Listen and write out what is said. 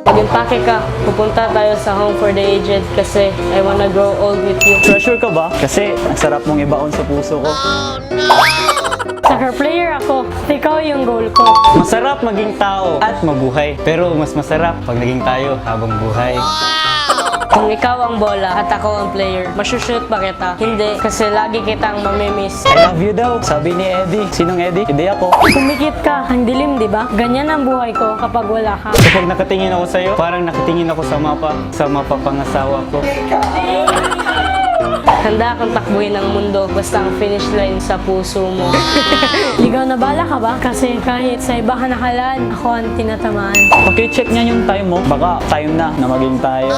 Mag-impake ka. Pupunta tayo sa Home for the Aged kasi I wanna grow old with you. Treasure ka ba? Kasi ang sarap mong ibaon sa puso ko. Soccer player ako. Ikaw yung goal ko. Masarap maging tao at mabuhay. Pero mas masarap pag naging tayo habang buhay. Kung ikaw ang bola at ako ang player, masushoot ba kita? Hindi, kasi lagi kitang mamimiss. I love you daw, sabi ni Eddie. Sinong Eddie? Hindi ako. Kumikit ka, ang dilim, di ba? Ganyan ang buhay ko kapag wala ka. Kapag nakatingin ako sa'yo, parang nakatingin ako sa mapa pangasawa ko. Handa akong takbuhin ang mundo basta ang finish line sa puso mo. Ligaw na bala ka ba? Kasi kahit sa iba ka nakalaan, ako ang tinatamaan. Paki-check niya yung time mo. Baka time na maging tayo.